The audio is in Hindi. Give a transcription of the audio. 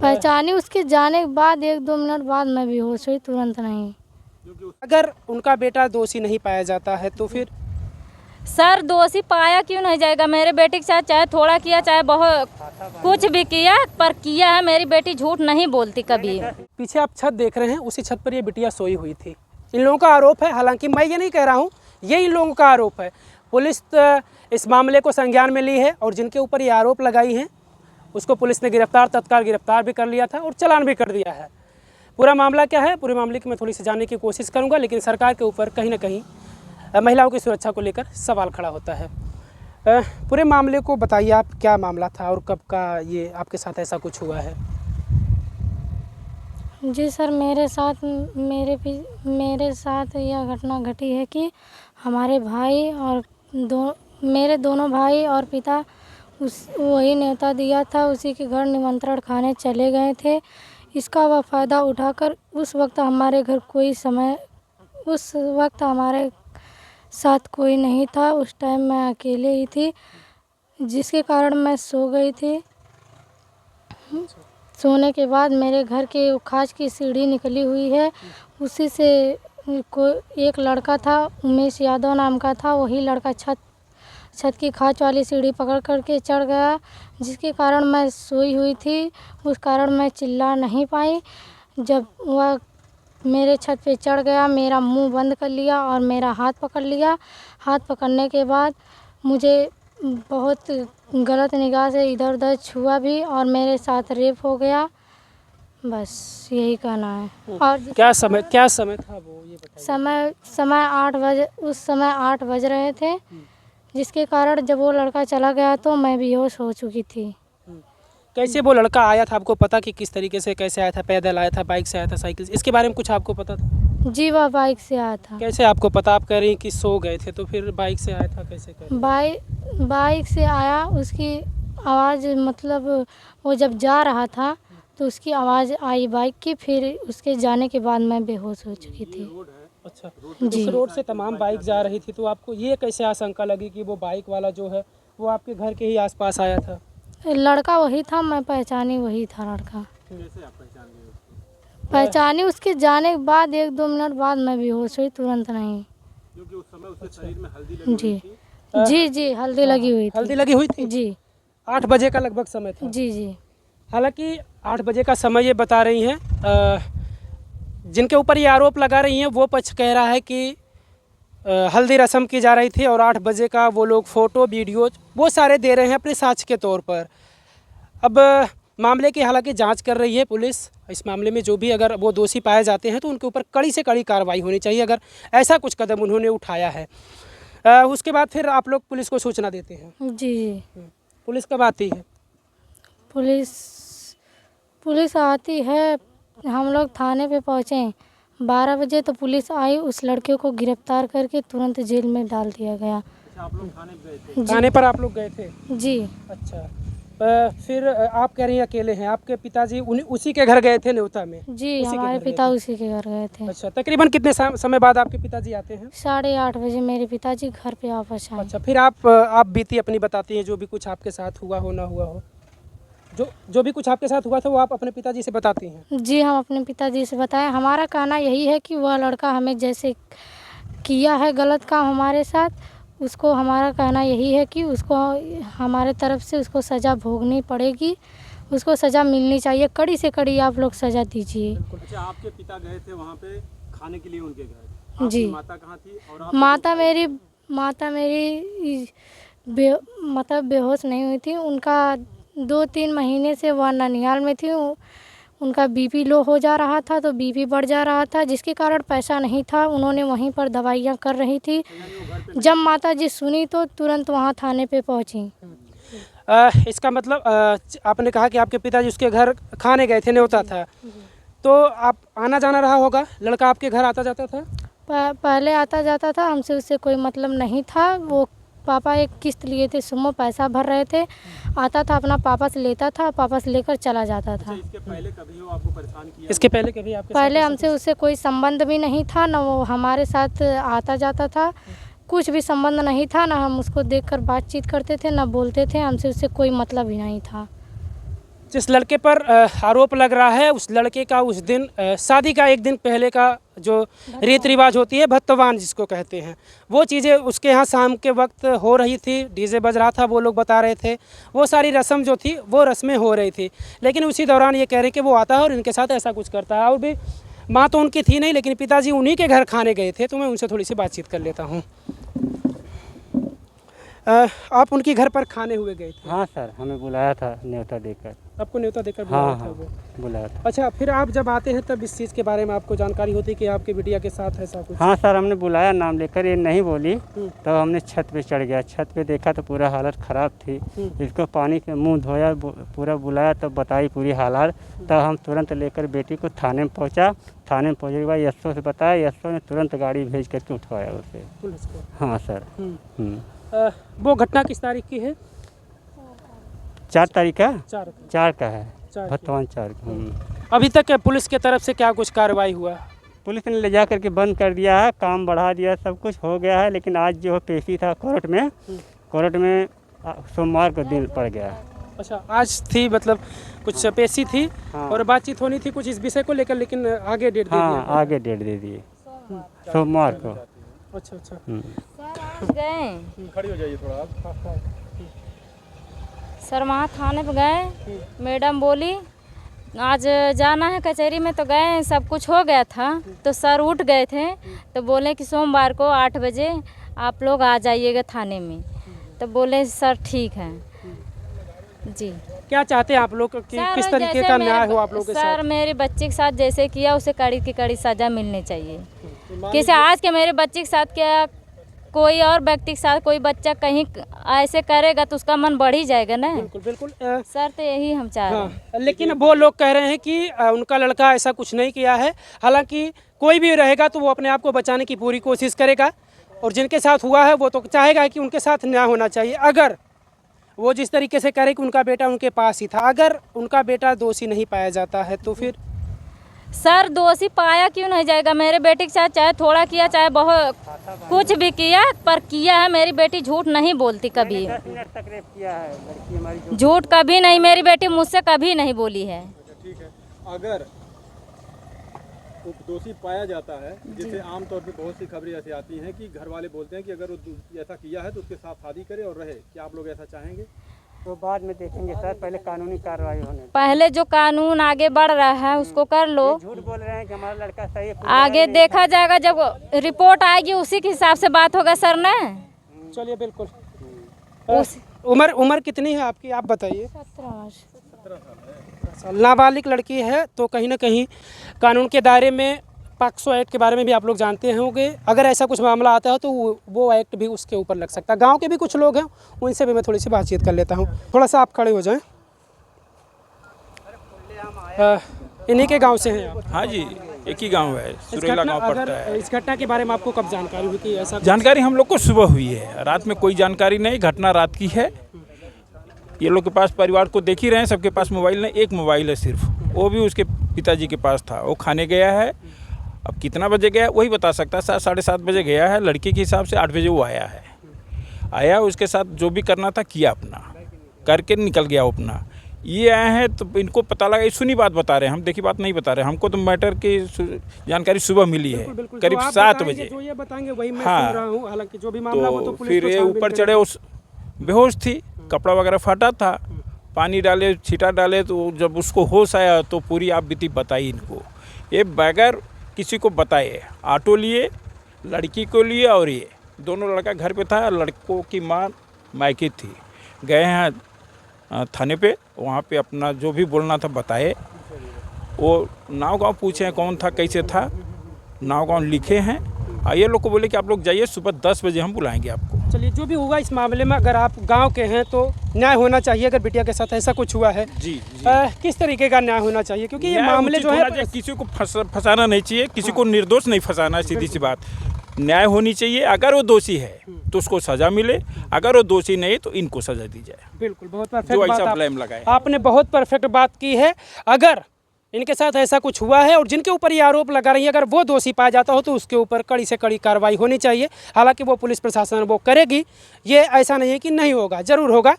पहचानी उसके जाने के बाद 1-2 मिनट बाद मैं बेहोश हुई, तुरंत नहीं। अगर उनका बेटा दोषी नहीं पाया जाता है तो फिर? सर दोषी पाया क्यों नहीं जाएगा? मेरे बेटी के साथ चाहे थोड़ा किया चाहे बहुत कुछ भी किया, पर किया है। मेरी बेटी झूठ नहीं बोलती कभी। पीछे आप छत देख रहे हैं, उसी छत पर ये बिटिया सोई हुई थी। इन लोगों का आरोप है, हालांकि मैं ये नहीं कह रहा हूँ, ये इन लोगों का आरोप है। पुलिस इस मामले को संज्ञान में ली है और जिनके ऊपर ये आरोप लगाई हैं उसको पुलिस ने तत्काल गिरफ्तार भी कर लिया था और चालान भी कर दिया है। पूरा मामला क्या है, पूरे मामले की मैं थोड़ी सी जानने की कोशिश करूँगा, लेकिन सरकार के ऊपर कहीं ना कहीं महिलाओं की सुरक्षा को लेकर सवाल खड़ा होता है। पूरे मामले को बताइए आप, क्या मामला था और कब का ये आपके साथ ऐसा कुछ हुआ है? जी सर, मेरे साथ यह घटना घटी है कि हमारे भाई और मेरे दोनों भाई और पिता वही न्योता दिया था, उसी के घर निमंत्रण खाने चले गए थे। इसका वह फ़ायदा उठाकर उस वक्त हमारे साथ कोई नहीं था। उस टाइम मैं अकेले ही थी, जिसके कारण मैं सो गई थी। सोने के बाद मेरे घर के खाच की सीढ़ी निकली हुई है, उसी से एक लड़का था, उमेश यादव नाम का था। वही लड़का छत की खाच वाली सीढ़ी पकड़ करके चढ़ गया, जिसके कारण मैं सोई हुई थी। उस कारण मैं चिल्ला नहीं पाई। जब वह मेरे छत पे चढ़ गया, मेरा मुंह बंद कर लिया और मेरा हाथ पकड़ लिया। हाथ पकड़ने के बाद मुझे बहुत गलत निगाह से इधर उधर छुआ भी और मेरे साथ रेप हो गया। बस यही कहना है। और क्या समय था वो, ये बताइए। समय 8 बजे, उस समय 8 बज रहे थे, जिसके कारण जब वो लड़का चला गया तो मैं बेहोश हो चुकी थी। कैसे वो लड़का आया था, आपको पता कि किस तरीके से, कैसे आया था? पैदल आया था, बाइक से आया था, साइकिल से? इसके बारे में कुछ आपको पता था? जी, वह बाइक से आया था। कैसे आपको पता? आप कह रही हैं कि सो गए थे, तो फिर बाइक से आया था कैसे? बाइक से आया, उसकी आवाज़ मतलब वो जब जा रहा था तो उसकी आवाज़ आई बाइक की, फिर उसके जाने के बाद मैं बेहोश हो चुकी थी। अच्छा, जिस रोड से तमाम बाइक जा रही थी, तो आपको ये कैसे आशंका लगी कि वो बाइक वाला जो है वो आपके घर के ही आसपास आया था? लड़का वही था, मैं पहचानी वही था लड़का। पहचानी उसके जाने के बाद 1-2 मिनट बाद मैं बेहोश हुई, तुरंत नहीं। क्योंकि उस समय उसके शरीर में हल्दी लगी जी जी जी, हल्दी लगी हुई थी। हल्दी लगी हुई थी जी 8 बजे का लगभग समय था। जी जी। हालांकि 8 बजे का समय ये बता रही हैं, जिनके ऊपर ये आरोप लगा रही हैं वो पक्ष कह रहा है कि हल्दी रस्म की जा रही थी और 8 बजे का वो लोग फ़ोटो वीडियो वो सारे दे रहे हैं अपने साक्ष्य के तौर पर। अब मामले की हालांकि जांच कर रही है पुलिस। इस मामले में जो भी अगर वो दोषी पाए जाते हैं तो उनके ऊपर कड़ी से कड़ी कार्रवाई होनी चाहिए, अगर ऐसा कुछ कदम उन्होंने उठाया है। उसके बाद फिर आप लोग पुलिस को सूचना देते हैं? जी जी। पुलिस कब आती है? पुलिस आती है, हम लोग थाने पे पहुँचे 12 बजे, तो पुलिस आई, उस लड़के को गिरफ्तार करके तुरंत जेल में डाल दिया गया। आप लोग थाने पे गए थे? थाने पर आप लोग गए थे? जी। अच्छा, फिर आप कह रही हैं अकेले हैं, आपके पिताजी उसी के घर गए थे न्योता में? जी, हमारे पिता उसी के घर गए थे। अच्छा, तकरीबन कितने समय बाद आपके पिताजी आते हैं? 8:30 बजे मेरे पिताजी घर पे वापस आए। अच्छा, फिर आप बीती अपनी बताती हैं, जो भी कुछ आपके साथ हुआ हो ना हुआ हो, जो भी कुछ आपके साथ हुआ था वो आप अपने पिताजी से बताती हैं? जी, हम अपने पिताजी से बताएं। हमारा कहना यही है कि वह लड़का हमें जैसे किया है गलत काम हमारे साथ, उसको हमारा कहना यही है कि उसको हमारे तरफ से उसको सज़ा भोगनी पड़ेगी, उसको सज़ा मिलनी चाहिए, कड़ी से कड़ी आप लोग सज़ा दीजिए। अच्छा, आपके पिता गए थे वहाँ पे खाने के लिए उनके घर? जी। माता कहाँ थी? और आप? माता मेरी मतलब बेहोश नहीं हुई थी। उनका 2-3 महीने से वह ननिहाल में थी। उनका बीपी लो हो जा रहा था, तो बीपी बढ़ जा रहा था, जिसके कारण पैसा नहीं था। उन्होंने वहीं पर दवाइयाँ कर रही थी। जब माताजी सुनी तो तुरंत वहाँ थाने पे पहुँची। इसका मतलब आपने कहा कि आपके पिताजी उसके घर खाने गए थे, न्योता था, तो आप आना जाना रहा होगा, लड़का आपके घर आता जाता था? पहले आता जाता था, हमसे उससे कोई मतलब नहीं था। वो पापा एक किस्त लिए थे, सुमो पैसा भर रहे थे, आता था अपना पापा से लेता था, पापा से लेकर चला जाता था। इसके पहले कभी वो आपको परेशान किया? इसके पहले कभी आपके पहले हमसे उससे कोई संबंध भी नहीं था, न वो हमारे साथ आता जाता था, कुछ भी संबंध नहीं था, ना हम उसको देखकर बातचीत करते थे, ना बोलते थे, हमसे उससे कोई मतलब ही नहीं था। जिस लड़के पर आरोप लग रहा है उस लड़के का उस दिन शादी का एक दिन पहले का जो रीति रिवाज होती है भत्तवान जिसको कहते हैं, वो चीज़ें उसके यहाँ शाम के वक्त हो रही थी, डीजे बज रहा था, वो लोग बता रहे थे, वो सारी रस्म जो थी वो रस्में हो रही थी। लेकिन उसी दौरान ये कह रहे हैं कि वो आता है और इनके साथ ऐसा कुछ करता है। और भी माँ तो उनकी थी नहीं, लेकिन पिताजी उन्हीं के घर खाने गए थे, तो मैं उनसे थोड़ी सी बातचीत कर लेता हूँ। आप उनके घर पर खाने हुए गए थे? हाँ सर, हमें बुलाया था न्योता देकर। आपको न्योता देकर बुलाया हाँ था हाँ वो? बुलाया था। अच्छा, फिर आप जब आते हैं तब इस चीज़ के बारे में आपको जानकारी होती है कि आपके बिटिया के साथ ऐसा कुछ? हाँ सर, हमने बुलाया, नाम लेकर ये नहीं बोली, तब हमने छत पे चढ़ गया। छत पे देखा तो पूरा हालत ख़राब थी। इसको पानी के मुंह धोया, पूरा बुलाया, तब बताई पूरी हालत। तब हम तुरंत लेकर बेटी को थाने में पहुँचा। थाने में पहुँचने के बाद एसओ से बताया, एसओ ने तुरंत गाड़ी भेज करके उठवाया उसे। पुलिस को? हाँ सर। वो घटना किस तारीख की है? 4 तारीख का? 4 का है, भत्तवान 4 का। अभी तक पुलिस के तरफ से क्या कुछ कार्रवाई हुआ? पुलिस ने ले जा करके बंद कर दिया है, काम बढ़ा दिया, सब कुछ हो गया है। लेकिन आज जो पेशी था कोर्ट में सोमवार को दिन पड़ गया। अच्छा, आज थी, मतलब कुछ पेशी थी और बातचीत होनी थी कुछ इस विषय को लेकर, लेकिन आगे डेट दे दिया। हाँ, आगे डेट दे दिए सोमवार को। अच्छा। सर गए, खड़ी हो जाइए थोड़ा आप। सर वहाँ थाने पे गए, मैडम बोली आज जाना है कचहरी में, तो गए, सब कुछ हो गया था। तो सर उठ गए थे, तो बोले कि सोमवार को 8 बजे आप लोग आ जाइएगा थाने में। तो बोले सर ठीक है जी। क्या चाहते हैं आप लोग कि किस तरीके का न्याय हो आप लोगों के साथ? सर मेरे बच्चे के साथ जैसे किया उसे कड़ी की कड़ी सज़ा मिलनी चाहिए। किसी आज के मेरे बच्चे के साथ क्या, कोई और व्यक्ति के साथ कोई बच्चा कहीं ऐसे करेगा तो उसका मन बढ़ ही जाएगा ना। बिल्कुल। सर तो यही हम चाह रहे हैं। लेकिन वो लोग कह रहे हैं कि उनका लड़का ऐसा कुछ नहीं किया है। हालांकि कोई भी रहेगा तो वो अपने आप को बचाने की पूरी कोशिश करेगा, और जिनके साथ हुआ है वो तो चाहेगा कि उनके साथ न्याय होना चाहिए। अगर वो जिस तरीके से कह रहे कि उनका बेटा उनके पास ही था, अगर उनका बेटा दोषी नहीं पाया जाता है तो फिर? सर दोषी पाया क्यों नहीं जाएगा? मेरे बेटी के साथ चाहे थोड़ा किया चाहे बहुत कुछ भी किया, पर किया है। मेरी बेटी झूठ नहीं बोलती कभी, 10 मिनट तक रेप किया है लड़की हमारी। झूठ कभी नहीं, मेरी बेटी मुझसे कभी नहीं बोली है। ठीक है, अगर दोषी पाया जाता है, जैसे आमतौर पे बहुत सी खबरें ऐसी आती हैं कि घर वाले बोलते हैं कि अगर वो ऐसा किया है तो उसके साथ शादी करे और रहे, क्या आप लोग ऐसा चाहेंगे? तो बाद में देखेंगे सर, पहले कानूनी कार्रवाई होने दो। पहले जो कानून आगे बढ़ रहा है उसको कर लो। झूठ बोल रहे हैं कि हमारा लड़का सही है, आगे देखा जाएगा, जब रिपोर्ट आएगी उसी के हिसाब से बात होगा सर ना। चलिए बिल्कुल। उम्र कितनी है आपकी, आप बताइए? 17 साल। नाबालिग लड़की है, तो कहीं ना कहीं कानून के दायरे में पॉक्सो एक्ट के बारे में भी आप लोग जानते होंगे। अगर ऐसा कुछ मामला आता है तो वो एक्ट भी उसके ऊपर लग सकता है। गांव के भी कुछ लोग हैं, उनसे भी मैं थोड़ी सी बातचीत कर लेता हूं। थोड़ा सा आप खड़े हो जाएं। इन्हीं के गांव से हैं आप? हाँ जी, एक ही गांव है, सुरेला गांव पड़ता है। इस घटना के बारे में आपको कब जानकारी हुई कि ऐसा? जानकारी हम लोग को सुबह हुई है, रात में कोई जानकारी नहीं। घटना रात की है। ये लोग के पास, परिवार को देख ही रहे हैं, सबके पास मोबाइल नहीं, एक मोबाइल है सिर्फ, वो भी उसके पिताजी के पास था। वो खाने गया है, अब कितना बजे गया वही बता सकता है। 7 साढ़े 7 बजे गया है, लड़की के हिसाब से 8 बजे वो आया उसके साथ जो भी करना था किया, अपना करके निकल गया अपना। ये आए हैं तो इनको पता लगा, ये सुनी बात बता रहे हैं, हम देखी बात नहीं बता रहे। हमको तो मैटर की जानकारी सुबह मिली है, करीब 7 बजे। जो ये बताएंगे वही मैं हाँ, सुन रहा हूं। हालांकि जो भी मामला वो तो पुलिस फिर को ये छानबीन ऊपर करेगी। चढ़े, उस बेहोश थी, कपड़ा वगैरह फटा था, पानी डाले, छीटा डाले, तो जब उसको होश आया तो पूरी आप बीती बताई इनको। ये बगैर किसी को बताए ऑटो लिए, लड़की को लिए, और ये दोनों लड़का घर पे था, लड़कों की माँ मायके थी। गए हैं थाने पे, वहाँ पे अपना जो भी बोलना था बताए। वो नाव गाँव पूछे कौन था, कैसे था, नाव गाँव लिखे हैं। ये लोग को बोले कि आप लोग जाइए, सुबह 10 बजे हम बुलाएंगे आपको। चलिए, जो भी हुआ इस मामले में, अगर आप गांव के हैं तो न्याय होना चाहिए। अगर बिटिया के साथ ऐसा कुछ हुआ है जी, किस तरीके का न्याय होना चाहिए? क्योंकि ये मामले जो है, किसी को फंसाना नहीं चाहिए, किसी को निर्दोष नहीं फंसाना है, सीधी सी बात। न्याय होनी चाहिए। अगर वो दोषी है तो उसको सजा मिले, अगर वो दोषी नहीं तो इनको सजा दी जाए। बिल्कुल, बहुत परफेक्ट जो बात ऐसा ब्लेम लगाए, आपने बहुत परफेक्ट बात की है। अगर इनके साथ ऐसा कुछ हुआ है और जिनके ऊपर ये आरोप लगा रही है, अगर वो दोषी पाया जाता हो तो उसके ऊपर कड़ी से कड़ी कार्रवाई होनी चाहिए। हालांकि वो पुलिस प्रशासन वो करेगी, ये ऐसा नहीं है कि नहीं होगा, ज़रूर होगा।